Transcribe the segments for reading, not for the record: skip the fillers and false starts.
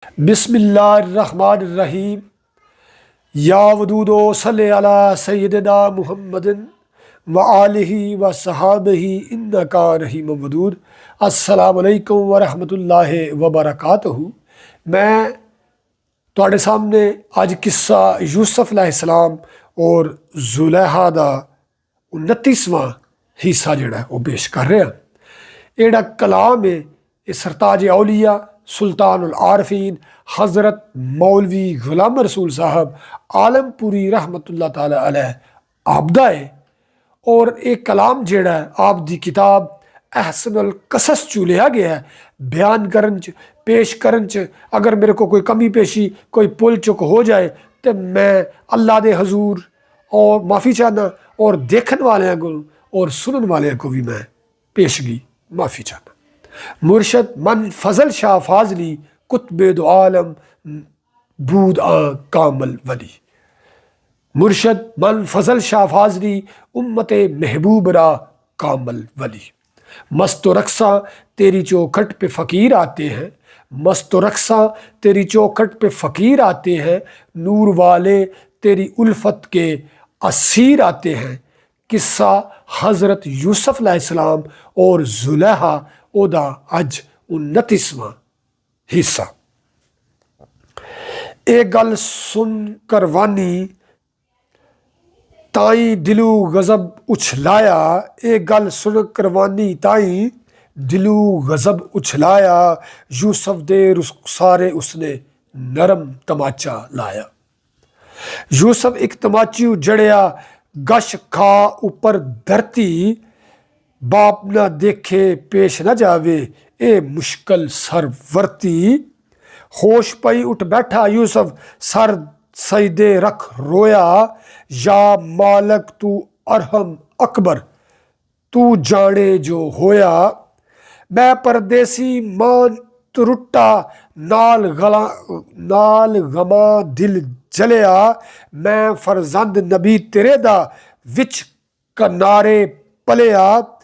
बिस्मिल्लाहिर्रहमानिर्रहीम। या वदूदो सल्ले अला सय्यदिना मुहम्मदिन व आलिहि व सहाबिहि इन्नका रहीम वदूद। अस्सलामु अलैकुम व रहमतुल्लाहि व बरकातहू। मैं तुहाडे सामने अज किस्सा यूसुफ अलैहिस्सलाम और जुलैहा दा 29वां हिस्सा जिहड़ा वो पेश कर रहा। ये जिहड़ा कलाम है ये सरताज औलिया सुल्तानुल आरफीन हज़रत मौलवी गुलाम रसूल साहब आलमपुरी रहमतुल्लाह ताला अलैह आपदा है। और एक कलाम जेड़ा है आप दी किताब अहसनुल कसस चू लिया गया है। बयान करन च पेश करन च अगर मेरे को कोई कमी पेशी कोई पुल चुक हो जाए तो मैं अल्लाह दे हजूर और माफ़ी चाहना और देखने वाले को और सुनने वाले को भी मैं पेशगी माफ़ी चाहना। मुर्शद मन फजल शाह फाजली कुतबे दो आलम बूद कामल वली। मुर्शद मन फजल शाह फाजली उम्मत महबूब रा कामल वली। मस्त रक्सा तेरी चौखट पे फ़कीर आते हैं, मस्त रक्सा तेरी चौखट पे फ़कीर आते हैं, नूर वाले तेरी उल्फत के असीर आते हैं। किस्सा हज़रत यूसुफ अलैहिस्सलाम और जुलैहा ओदा अज 29वां हिस्सा। ये गल सुन करवानी ताई दिलू गज़ब उछलाया, ये गल सुन करवानी ताई दिलू गज़ब उछलाया, यूसुफ दे रुखसारे उसने नरम तमाचा लाया। यूसुफ एक तमाची जड़िया गश खा ऊपर धरती, बाप ना देखे पेश न जावे ए मुश्किल सरवरती। होश पई उठ बैठा यूसुफ सर सजदे रख रोया, या मालक तू अरहम अकबर तू जाने जो होया। मैं परदेसी मान तुरुट्टा नाल गमा दिल जलिया, मैं फरजंद नबी तेरे दा विच कनारे पलिया।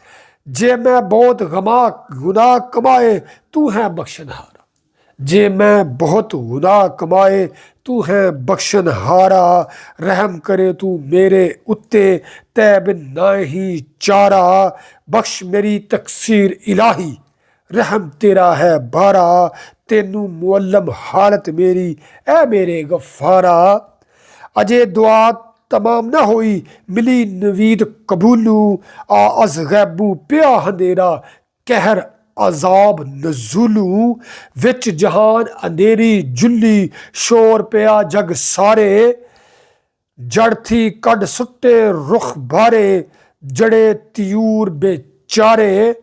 जे मैं बहुत गुनाह कमाए तू है बख्शनहारा, जे मैं बहुत गुनाह कमाए तू है बख्शनहारा। रहम करे तू मेरे उत्ते तैब नाही चारा, बख्श मेरी तकसीर इलाही रहम तेरा है बारा। तेनू मुअल्लम हालत मेरी ऐ मेरे गफ्फारा। अजे दुआ तमाम ना होई मिली नवीद कबूलू, आ अज गैबू पिया हंदेरा कहर अजाब नजूलू। विच जहान अंधेरी जुल्ली शोर पिया जग सारे, जड़ थी कड सुट्टे रुख बारे जड़े तियूर बेचारे।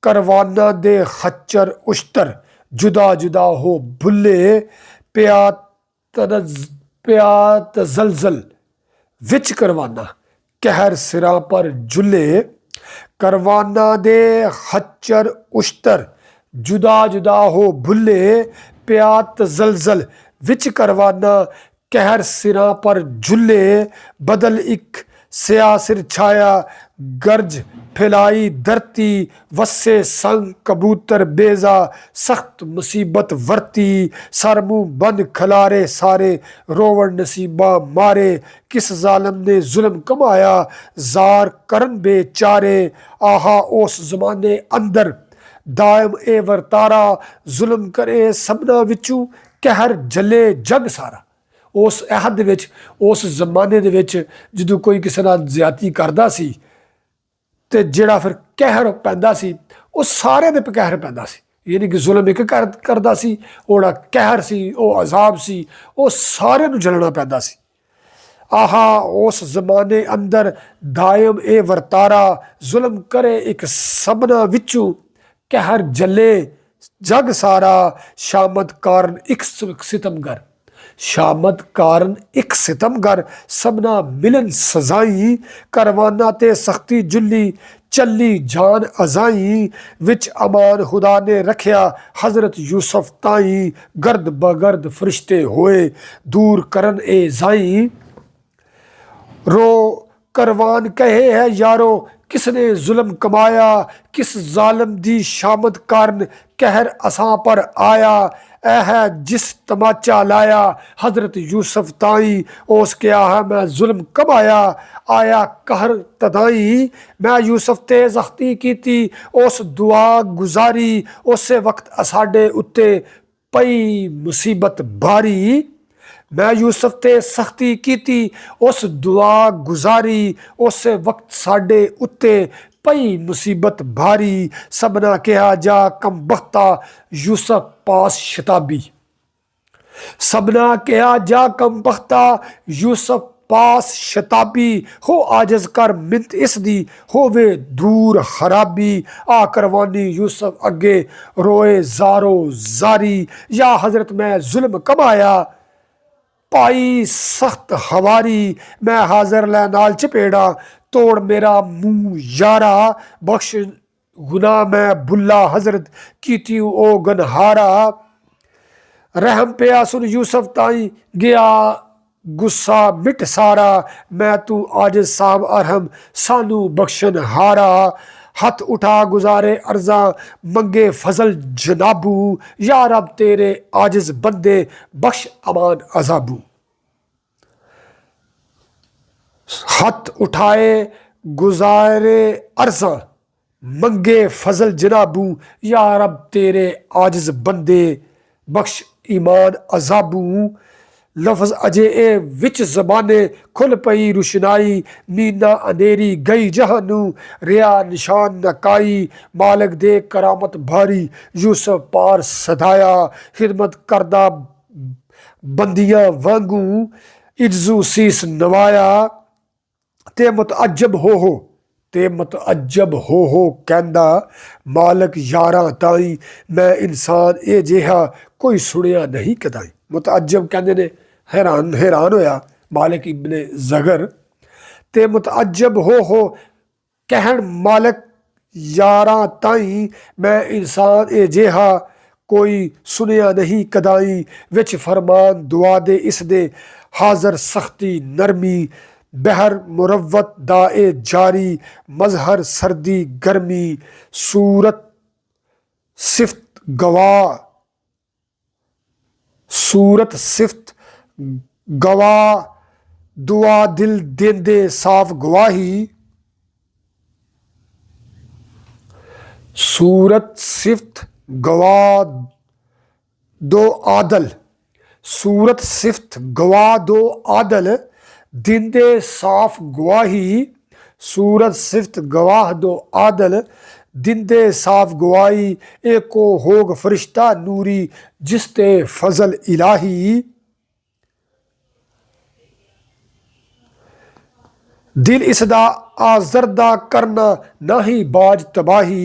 करवाना दे खच्चर उश्तर जुदा जुदा हो भुल्ले, पिया तजलजल विच करवाना कहर सिरा पर जुले। करवाना दे खच्चर उश्तर जुदा जुदा हो भुल्ले, पिया तजलजल विच करवाना कहर सिरा पर जुले। बदल एक सियासिर छाया गर्ज फैलाई धरती, वस्से संग कबूतर बेजा सख्त मुसीबत वर्ती। सर मुंह बंद खलारे सारे रोवन नसीबा मारे, किस जालिम ने जुल्म कमाया जार करन बेचारे। आहा उस जमाने अंदर दायम ए वरतारा, जुल्म करे सबना विचू कहर जले जग सारा। उस अहद विच उस जमाने दे विच जदों कोई किसी नाल ज्यादती करदा सी ते जिहड़ा फिर कहर पैंदा सी वो सारे दे कहर पैंदा सी। यानी कि जुल्म एक करदा सी, ओड़ा कहर सी वो अजाब सी वो सारे नूं झलना पैंदा सी। आहा उस जमाने अंदर दायम ए वरतारा, जुल्म करे एक सबना विचू कहर जले जग सारा। शामत कारण एक सितमगर, शामत कारण एक सितमगर सबना मिलन सजाई। करवाना ते सख्ती जुल्ली चली जान अजाई, विच अमान खुदा ने रखिया हजरत यूसुफ ताई। गर्द बगर्द फरिश्ते होए दूर करन ए जाई। रो करवान कहे है यारो किसने जुल्म कमाया, किस जालिम दी शामत कारण कहर असां पर आया। ਇਹ ਹੈ ਜਿਸ ਤਮਾਚਾ ਲਾਇਆ ਹਜ਼ਰਤ ਯੂਸਫ ਤਾਈ। ਉਸ ਕਿਹਾ ਹੈ ਮੈਂ ਜ਼ੁਲਮ ਕਮਾਇਆ ਆਇਆ कहर तदाई। मैं यूसुफ ते सख्ती की उस दुआ गुजारी उस वक्त साडे उत्ते पई मुसीबत भारी। मैं यूसुफ ते सख्ती की उस दुआ गुजारी उस वक्त साडे उत्ते पई मुसीबत भारी। सबना कहा जा कम बख्ता यूसुफ पास शताबी। सबना कहा जा कम बख्ता यूसुफ पास शताबी। हो आजज कर मिंत इसदी होवे दूर खराबी। आ करवानी यूसुफ अगे रोए जारो जारी। या हजरत मैं जुल्म कमाया पाई सख्त हवारी। मैं हाजिर लै नाल चपेड़ा तोड़ मेरा मुंह यारा। बख्श गुना मैं बुला हजरत कीती ओ गनहारा। रहम पिया सुन यूसुफ ताई गया गुस्सा मिट सारा। मैं तू आज साब अरहम सानू बख्शन हारा। हथ उठा गुजारे अर्जा मंगे फजल जनाबू। या रब तेरे आजिज बंदे बख्श अमान अजाबू। हथ उठाए गुजारे अर्जा मंगे फजल जनाबू। या रब तेरे आजिज बंदे बख्श ईमान अजाबू। लफ्ज़ अजे ए विच ज़बाने खुल पई रुशनाई। नींदा अंधेरी गई जहानू रिया निशान नकाई। मालिक दे करामत भारी यूसुफ पार सदाया। खिदमत करदा बंदियां वांगू इज्जू सीस नवाया। ते मुतअज्जब कहंदा मालिक यारां ताई। मैं इंसान ए जिहा कोई सुनिया नहीं कदाई। मुतअज्जब कहंदे ने हैरान होया मालिक इब्ने ज़गर। ते मुतअज्जब हो कहण मालिक यारां ताई। मैं इंसान ए जिहा कोई सुनिया नहीं कदाई। विच फरमान दुआ दे इस दे हाज़र सख्ती नरमी। बहर मुरवत दाए जारी मजहर सर्दी गर्मी। सूरत सिफ्त गवाह दुआ दिल देंदे साफ गवाही। सूरत सिफ्त गवाह दो आदल। सूरत सिफ्त गवाह दो आदल दिंदे साफ गवाही। सूरत सिफ्त गवाह दो आदल दिंदे साफ गवाही। एको होग फरिश्ता नूरी जिसते फजल इलाही। दिल इसदा आजरदा करना नाही बाज तबाही।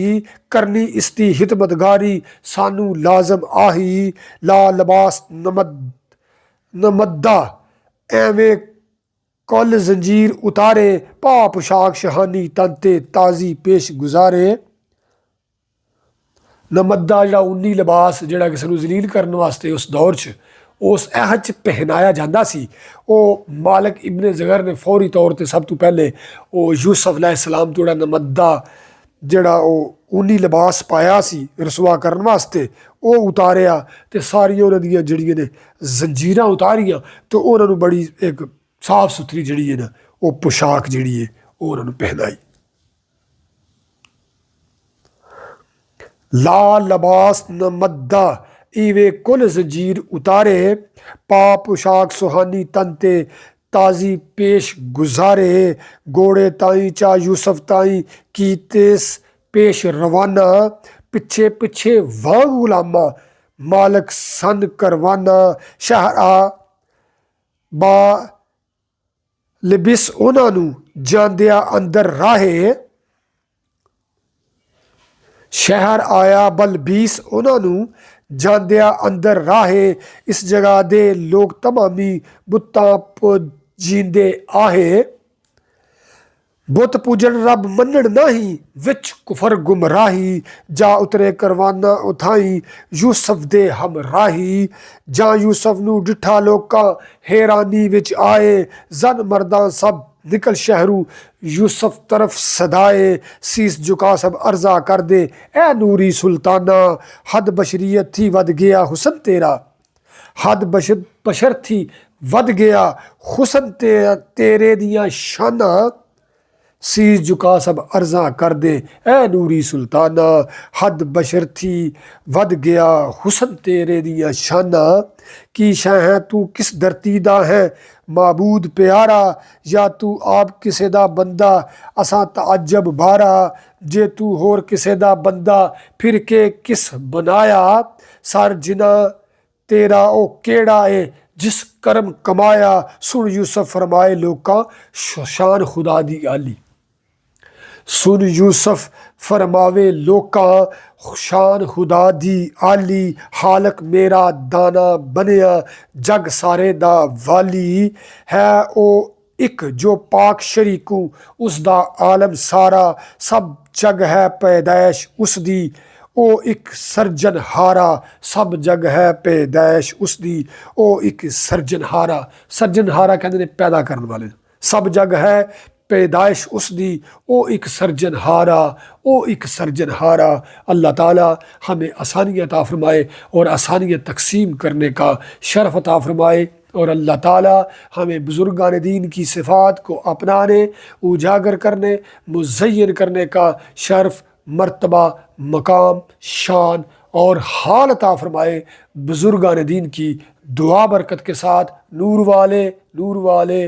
करनी इसकी हितमतगारी सानू लाजम आही। ला लबास नमद्दा एवें कल जंजीर उतारे। पा पोशाक शहानी तंते ताजी पेश गुजारे। नमद्दा जिहड़ा उन्नी लिबास जिहड़ा किसी नूं जलील करने वास्ते उस दौर च उस अहद च पहनाया जाता सी। वो मालिक इब्ने ज़गर ने फौरी तौर पर सब तो पहले वो यूसुफ अलैहिस्सलाम तो नमद्दा जिहड़ा उन्नी लिबास पाया सी रसुआ करने वास्ते वो उतारिया। तो सारिया उन्हां दियां जिहड़ियां ने जंजीरां उतारियां तो उन्होंने बड़ी एक साफ सुथरी जिहड़ी है ना वो पोशाक जिहड़ी है वो उन्होंने पहनाई। ला लबास नमद्दा ईवे कुल जंजीर उतारे। पा पोशाक सुहानी तंते ताजी पेश गुजारे। घोड़े ताई चा यूसुफ ताई की तेस पेश रवाना। पिछे पिछे वां गुलामा मालिक सन करवाना। शहरा बा लिबिस उन्होंने जांदिया अंदर राहे। शहर आया बलबीस उन्होंने जांदिया अंदर राहे। इस जगह दे लोग तमामी बुत्तां पूजींदे आहे। बुत पूजन रब मनण नाही विच कुफर गुमराही। जा उतरे करवाना उथाई यूसुफ दे हमराही। जा यूसुफ नू डिठा लोकां हैरानी विच आए। जन मर्दां सब نکل شہرو یوسف طرف صدائے سیس جھکا سب عرضہ کر دے اے نوری سلطانہ حد بشریت تھی ود گیا حسن تیرا حد بشر تھی ود گیا حسن تیرے دیاں شانہ سیس جھکا سب عرضاں کر دے اے نوری سلطانہ حد بشر تھی ود گیا حسن تیرے دیاں شانہ کی شہ ہے تو کس درتیدہ ہے معبود پیارا یا تو آپ کسے دا بندہ اساں تعجب بارا جے تو ہور کسے دا بندہ پھر کے کس بنایا سر جنا تیرا او کیڑا اے جس کرم کمایا سن یوسف فرمائے لوکاں شان خدا دی عالی سن یوسف فرماوے لوکاں شان خدا دی عالی خالق میرا دانا بنیا جگ سارے دا والی ہے او ایک جو پاک شریکو اس دا عالم سارا سب جگ ہے پیدائش اس دی او ایک سرجن ہارا سب جگ ہے پیدائش اس دی او ایک سرجن ہارا کہندے نے پیدا کرنے والے سب جگ ہے پیدائش اس دی او ایک سرجن ہارا اللہ تعالی ہمیں آسانی عطا فرمائے اور آسانیاں تقسیم کرنے کا شرف عطا فرمائے اور اللہ تعالی ہمیں بزرگان دین کی صفات کو اپنانے اجاگر کرنے مزین کرنے کا شرف مرتبہ مقام شان اور حال عطا فرمائے بزرگان دین کی دعا برکت کے ساتھ نور والے